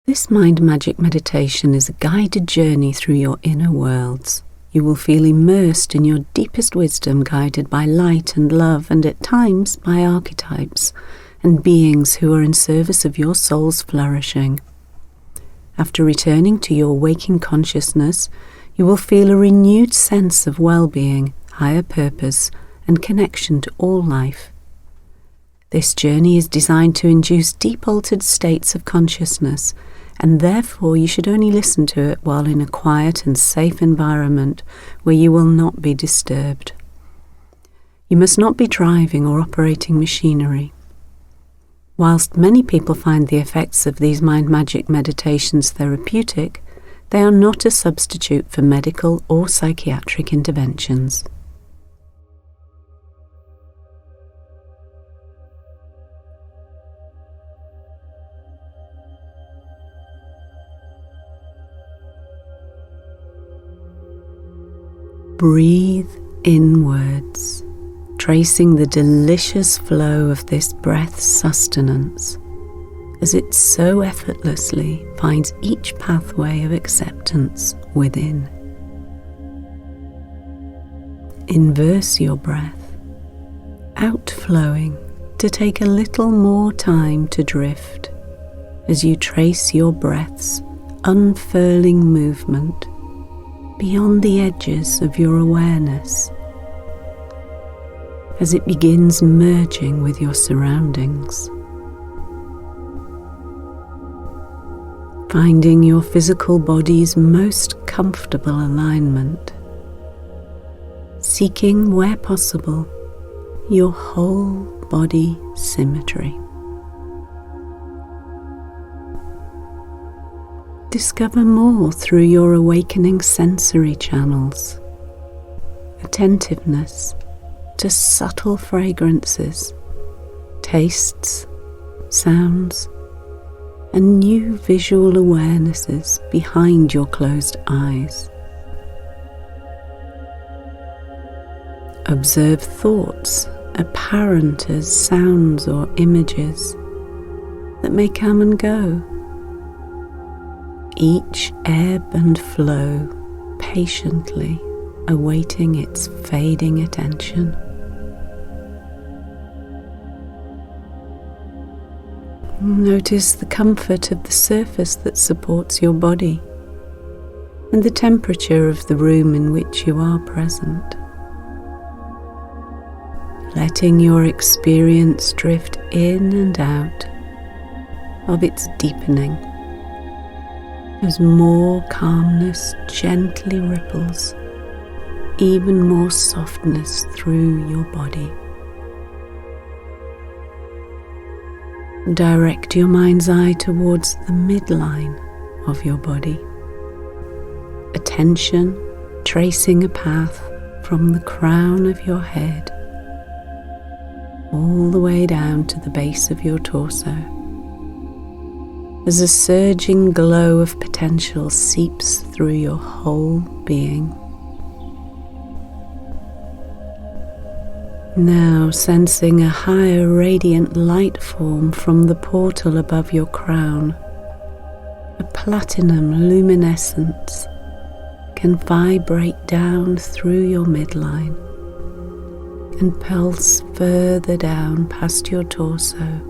This mind magic meditation is a guided journey through your inner worlds. You will feel immersed in your deepest wisdom, guided by light and love, and at times by archetypes and beings who are in service of your soul's flourishing. After returning to your waking consciousness, you will feel a renewed sense of well-being, higher purpose, and connection to all life. This journey is designed to induce deep altered states of consciousness, and therefore you should only listen to it while in a quiet and safe environment where you will not be disturbed. You must not be driving or operating machinery. Whilst many people find the effects of these mind magic meditations therapeutic, they are not a substitute for medical or psychiatric interventions. Breathe inwards, tracing the delicious flow of this breath's sustenance as it so effortlessly finds each pathway of acceptance within. Inverse your breath, outflowing to take a little more time to drift as you trace your breath's unfurling movement beyond the edges of your awareness, as it begins merging with your surroundings. Finding your physical body's most comfortable alignment, seeking where possible your whole body symmetry. Discover more through your awakening sensory channels, attentiveness to subtle fragrances, tastes, sounds, and new visual awarenesses behind your closed eyes. Observe thoughts apparent as sounds or images that may come and go, each ebb and flow patiently awaiting its fading attention. Notice the comfort of the surface that supports your body and the temperature of the room in which you are present. Letting your experience drift in and out of its deepening as more calmness gently ripples even more softness through your body. Direct your mind's eye towards the midline of your body, attention tracing a path from the crown of your head all the way down to the base of your torso, as a surging glow of potential seeps through your whole being. Now sensing a higher radiant light form from the portal above your crown, a platinum luminescence can vibrate down through your midline and pulse further down past your torso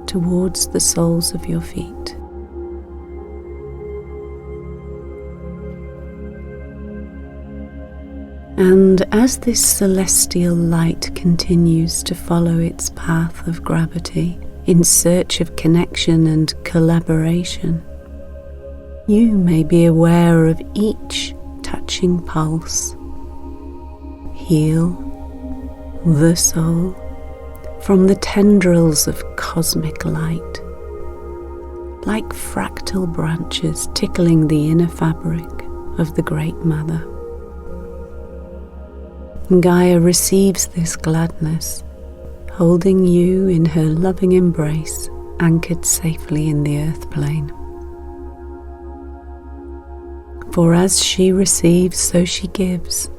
towards the soles of your feet. And as this celestial light continues to follow its path of gravity in search of connection and collaboration, you may be aware of each touching pulse. Heal the soul from the tendrils of cosmic light, like fractal branches tickling the inner fabric of the Great Mother. Gaia receives this gladness, holding you in her loving embrace, anchored safely in the earth plane. For as she receives, so she gives,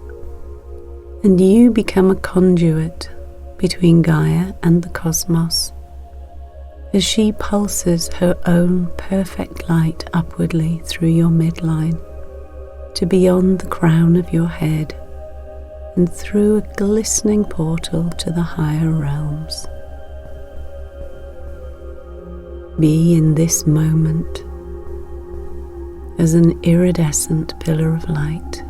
and you become a conduit between Gaia and the cosmos, as she pulses her own perfect light upwardly through your midline to beyond the crown of your head and through a glistening portal to the higher realms. Be in this moment as an iridescent pillar of light,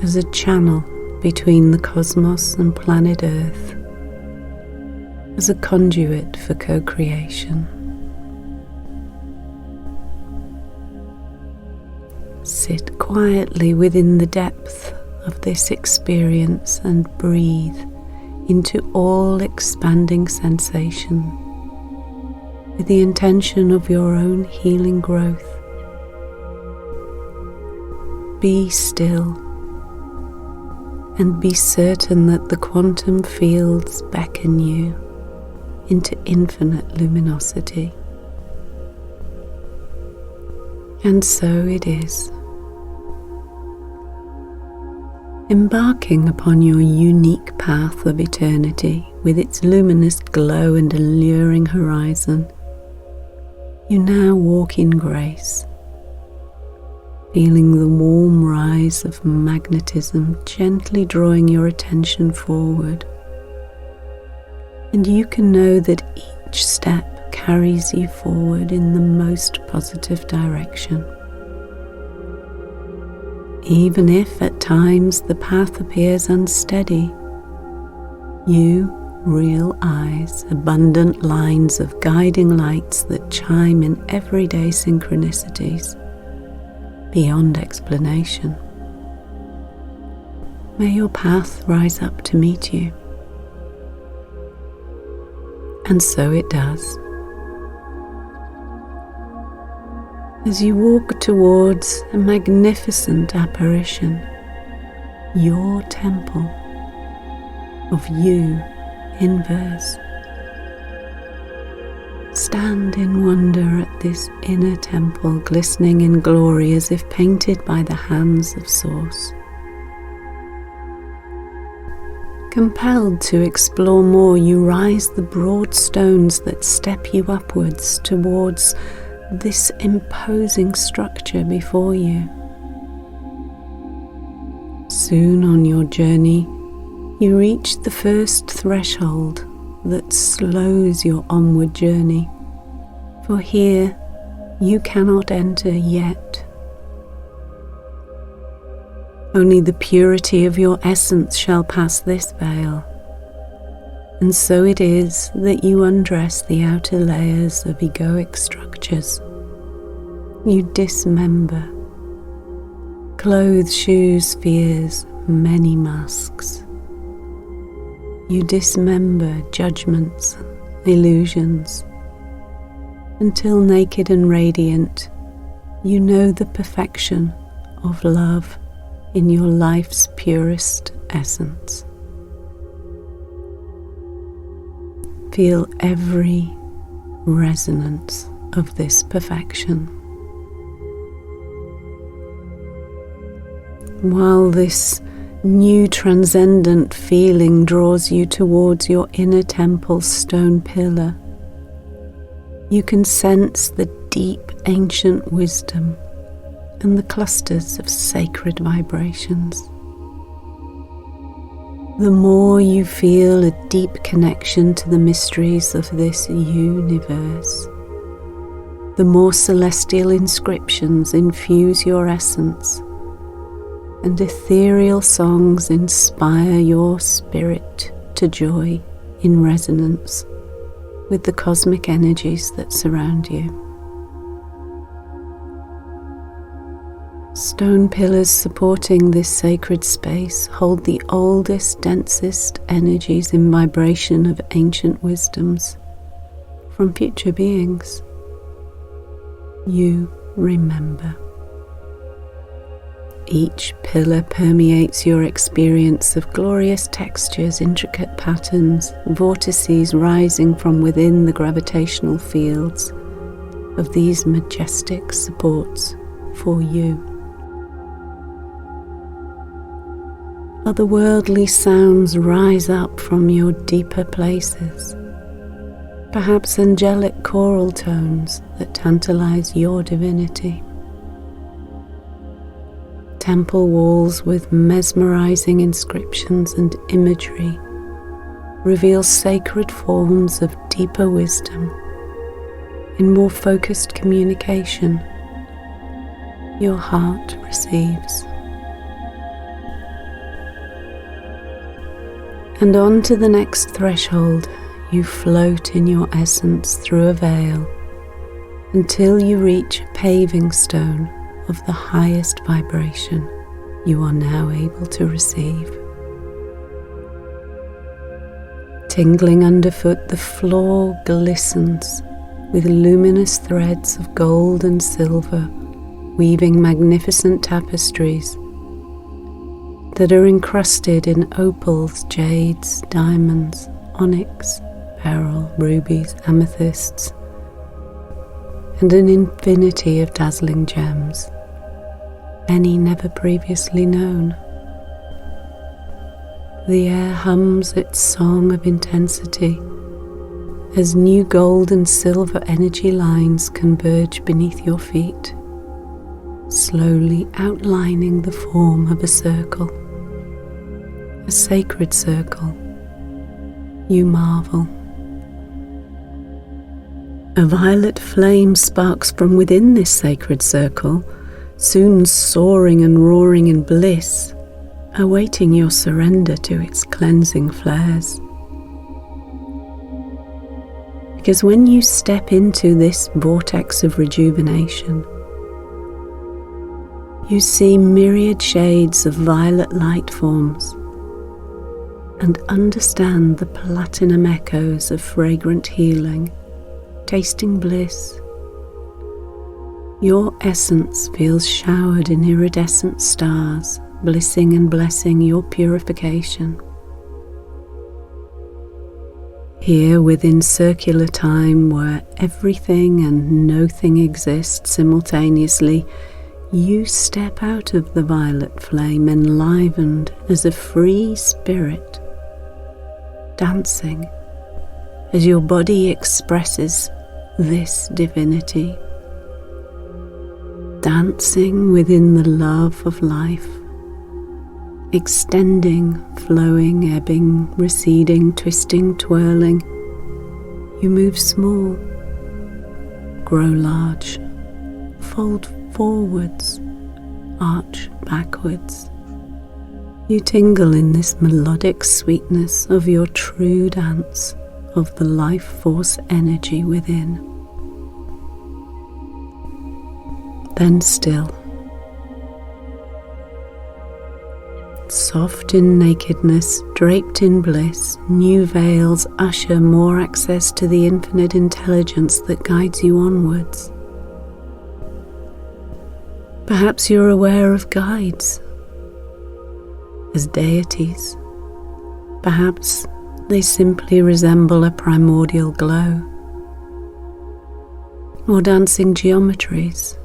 as a channel between the cosmos and planet Earth, as a conduit for co-creation. Sit quietly within the depth of this experience and breathe into all expanding sensation with the intention of your own healing growth. Be still and be certain that the quantum fields beckon you into infinite luminosity. And so it is. Embarking upon your unique path of eternity with its luminous glow and alluring horizon, you now walk in grace, feeling the warm rise of magnetism gently drawing your attention forward. And you can know that each step carries you forward in the most positive direction. Even if at times the path appears unsteady, you realize abundant lines of guiding lights that chime in everyday synchronicities beyond explanation. May your path rise up to meet you. And so it does. As you walk towards a magnificent apparition, your temple of you in verse. Stand in wonder at this inner temple glistening in glory as if painted by the hands of Source. Compelled to explore more, you rise the broad stones that step you upwards towards this imposing structure before you. Soon on your journey, you reach the first threshold that slows your onward journey, for here you cannot enter yet. Only the purity of your essence shall pass this veil, and so it is that you undress the outer layers of egoic structures. You dismember, clothes, shoes, fears, many masks. You dismember judgments, illusions, until naked and radiant, you know the perfection of love in your life's purest essence. Feel every resonance of this perfection. While this new transcendent feeling draws you towards your inner temple's stone pillar, you can sense the deep ancient wisdom and the clusters of sacred vibrations. The more you feel a deep connection to the mysteries of this universe, the more celestial inscriptions infuse your essence, and ethereal songs inspire your spirit to joy in resonance with the cosmic energies that surround you. Stone pillars supporting this sacred space hold the oldest, densest energies in vibration of ancient wisdoms from future beings. You remember. Each pillar permeates your experience of glorious textures, intricate patterns, vortices rising from within the gravitational fields of these majestic supports for you. Otherworldly sounds rise up from your deeper places, perhaps angelic choral tones that tantalize your divinity. Temple walls with mesmerizing inscriptions and imagery reveal sacred forms of deeper wisdom. In more focused communication, your heart receives. And on to the next threshold, you float in your essence through a veil until you reach a paving stone of the highest vibration you are now able to receive. Tingling underfoot, the floor glistens with luminous threads of gold and silver, weaving magnificent tapestries that are encrusted in opals, jades, diamonds, onyx, beryl, rubies, amethysts, and an infinity of dazzling gems, many never previously known. The air hums its song of intensity as new gold and silver energy lines converge beneath your feet, slowly outlining the form of a circle, a sacred circle. You marvel. A violet flame sparks from within this sacred circle, soon soaring and roaring in bliss, awaiting your surrender to its cleansing flares. Because when you step into this vortex of rejuvenation, you see myriad shades of violet light forms and understand the platinum echoes of fragrant healing, tasting bliss. Your essence feels showered in iridescent stars, blissing and blessing your purification. Here within circular time, where everything and nothing exists simultaneously, you step out of the violet flame enlivened as a free spirit, dancing as your body expresses this divinity, dancing within the love of life, extending, flowing, ebbing, receding, twisting, twirling. You move small, grow large, fold forwards, arch backwards. You tingle in this melodic sweetness of your true dance of the life force energy within. Then still, soft in nakedness, draped in bliss, new veils usher more access to the infinite intelligence that guides you onwards. Perhaps you're aware of guides as deities. Perhaps they simply resemble a primordial glow, or dancing geometries,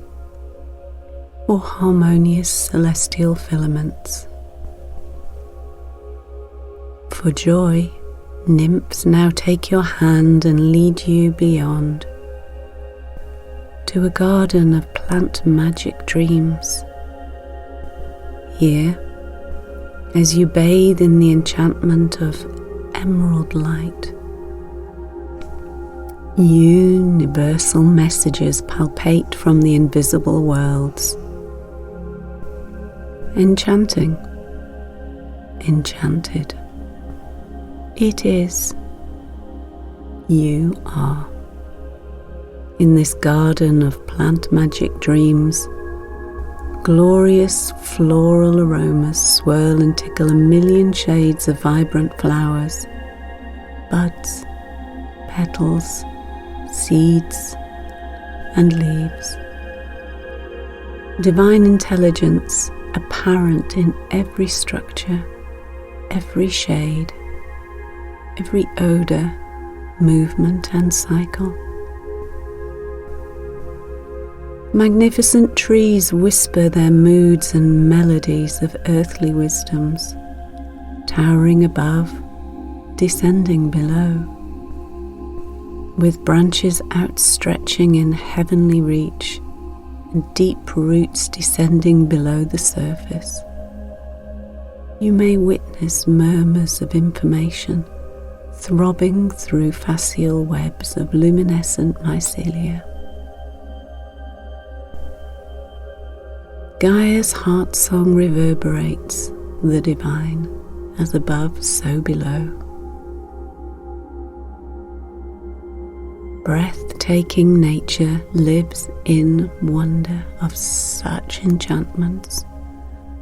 or harmonious celestial filaments. For joy, nymphs now take your hand and lead you beyond to a garden of plant magic dreams. Here, as you bathe in the enchantment of emerald light, universal messages palpate from the invisible worlds. Enchanting, enchanted. It is. You are. In this garden of plant magic dreams, glorious floral aromas swirl and tickle a million shades of vibrant flowers, buds, petals, seeds, and leaves. Divine intelligence apparent in every structure, every shade, every odor, movement, and cycle. Magnificent trees whisper their moods and melodies of earthly wisdoms, towering above, descending below. with branches outstretching in heavenly reach and deep roots descending below the surface. You may witness murmurs of information throbbing through fascial webs of luminescent mycelia. Gaia's heart song reverberates the divine, as above, so below. Breathtaking nature lives in wonder of such enchantments,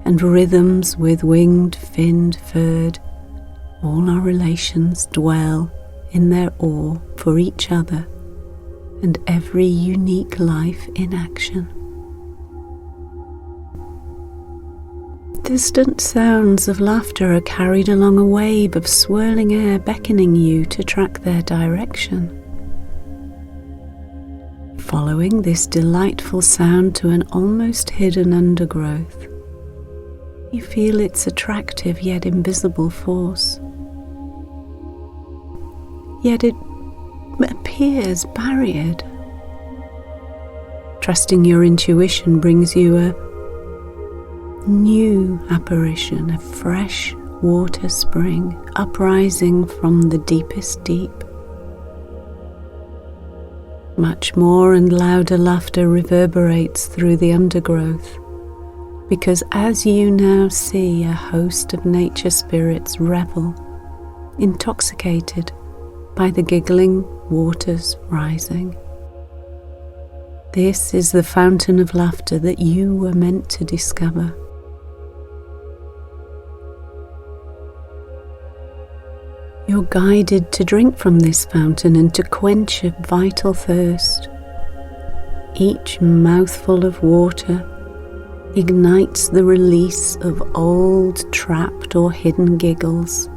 and rhythms with winged, finned, furred, all our relations dwell in their awe for each other and every unique life in action. Distant sounds of laughter are carried along a wave of swirling air, beckoning you to track their direction. Following this delightful sound to an almost hidden undergrowth, you feel its attractive yet invisible force. Yet it appears barriered. Trusting your intuition brings you a new apparition, a fresh water spring uprising from the deepest deep. Much more and louder laughter reverberates through the undergrowth, because as you now see a host of nature spirits revel, intoxicated by the giggling waters rising. This is the fountain of laughter that you were meant to discover. You're guided to drink from this fountain and to quench a vital thirst. Each mouthful of water ignites the release of old, trapped or hidden giggles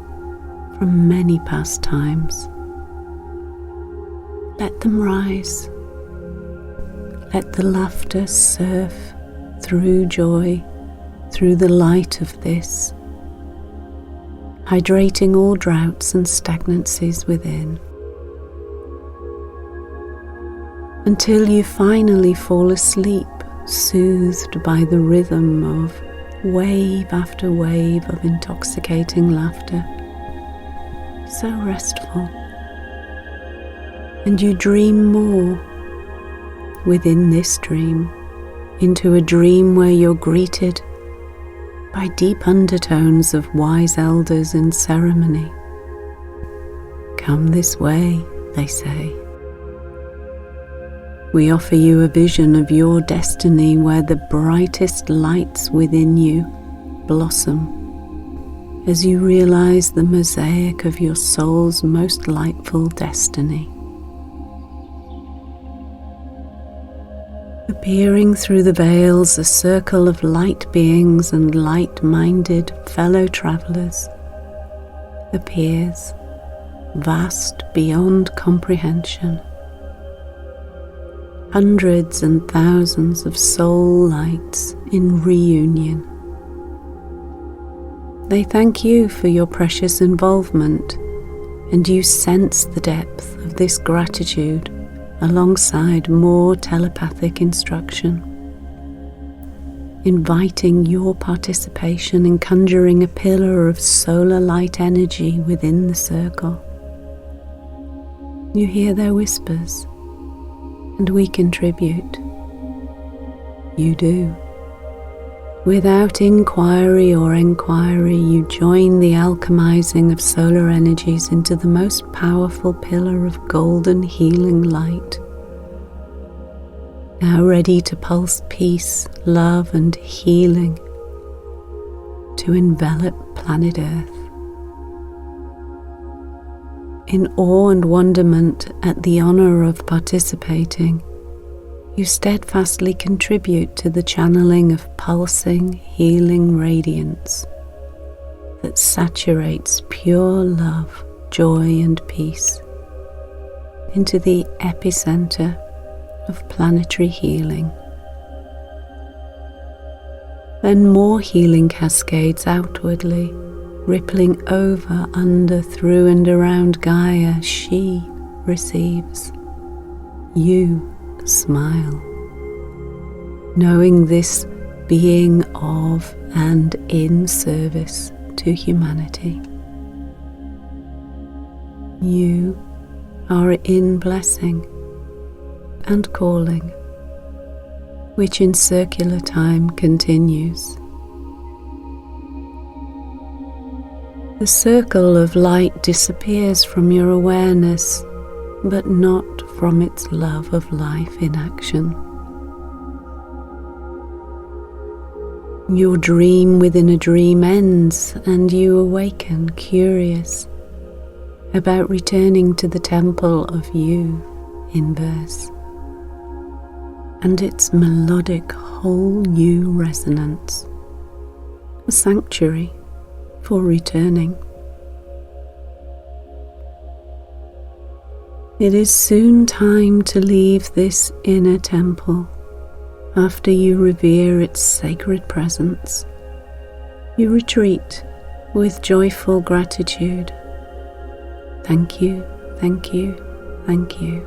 from many past times. Let them rise. Let the laughter surf through joy, through the light of this, hydrating all droughts and stagnancies within, until you finally fall asleep, soothed by the rhythm of wave after wave of intoxicating laughter, so restful. And you dream more within this dream, into a dream where you're greeted by deep undertones of wise elders in ceremony. Come this way, they say. We offer you a vision of your destiny where the brightest lights within you blossom as you realize the mosaic of your soul's most lightful destiny. Appearing through the veils, a circle of light beings and light-minded fellow travelers appears, vast beyond comprehension. Hundreds and thousands of soul lights in reunion. They thank you for your precious involvement, and you sense the depth of this gratitude alongside more telepathic instruction, inviting your participation in conjuring a pillar of solar light energy within the circle. You hear their whispers, and we contribute. You do. Without inquiry or enquiry, you join the alchemizing of solar energies into the most powerful pillar of golden healing light, now ready to pulse peace, love and healing to envelop planet Earth. In awe and wonderment at the honor of participating, you steadfastly contribute to the channeling of pulsing, healing radiance that saturates pure love, joy and peace into the epicenter of planetary healing. Then more healing cascades outwardly, rippling over, under, through and around Gaia, she receives. You smile, knowing this being of and in service to humanity. You are in blessing and calling, which in circular time continues. The circle of light disappears from your awareness, but not from its love of life in action. Your dream within a dream ends, and you awaken curious about returning to the temple of you in verse, and its melodic whole you resonance, a sanctuary for returning. It is soon time to leave this inner temple. After you revere its sacred presence, you retreat with joyful gratitude. Thank you, thank you, thank you.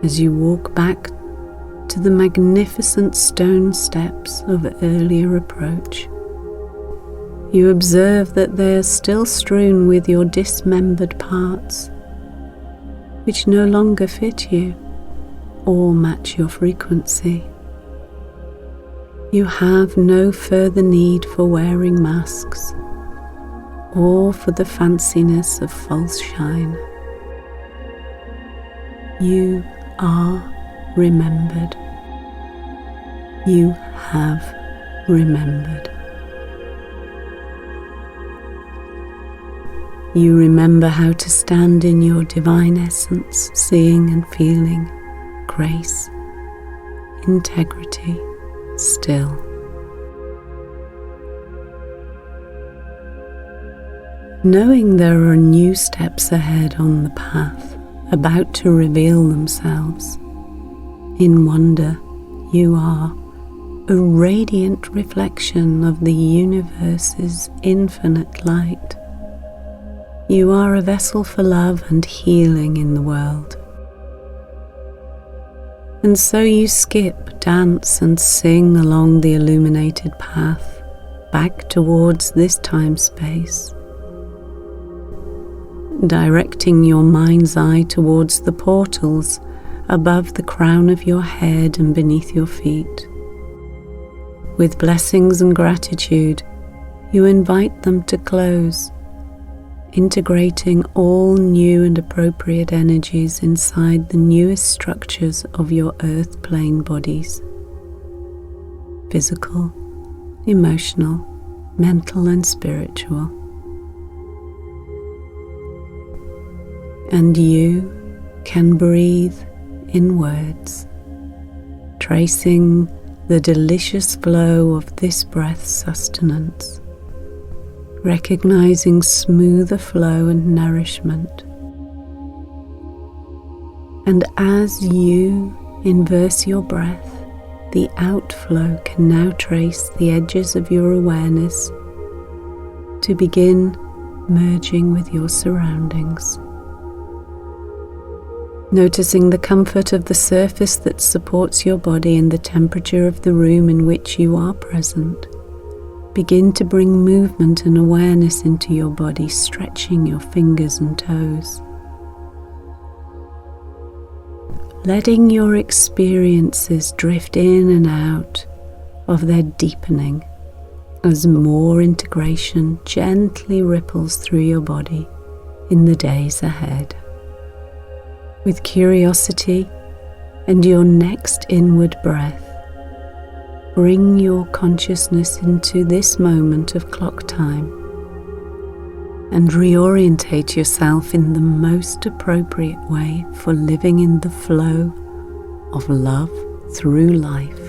As you walk back to the magnificent stone steps of earlier approach, you observe that they are still strewn with your dismembered parts, which no longer fit you or match your frequency. You have no further need for wearing masks or for the fanciness of false shine. You are remembered. You have remembered. You remember how to stand in your divine essence, seeing and feeling grace, integrity, still. Knowing there are new steps ahead on the path, about to reveal themselves, in wonder you are a radiant reflection of the universe's infinite light. You are a vessel for love and healing in the world. And so you skip, dance and sing along the illuminated path back towards this time-space, directing your mind's eye towards the portals above the crown of your head and beneath your feet. With blessings and gratitude, you invite them to close, integrating all new and appropriate energies inside the newest structures of your earth plane bodies: physical, emotional, mental and spiritual. And you can breathe in words, tracing the delicious flow of this breath's sustenance, recognizing smoother flow and nourishment. And as you inverse your breath, the outflow can now trace the edges of your awareness to begin merging with your surroundings. Noticing the comfort of the surface that supports your body and the temperature of the room in which you are present, begin to bring movement and awareness into your body, stretching your fingers and toes. Letting your experiences drift in and out of their deepening as more integration gently ripples through your body in the days ahead. With curiosity and your next inward breath, bring your consciousness into this moment of clock time and reorientate yourself in the most appropriate way for living in the flow of love through life.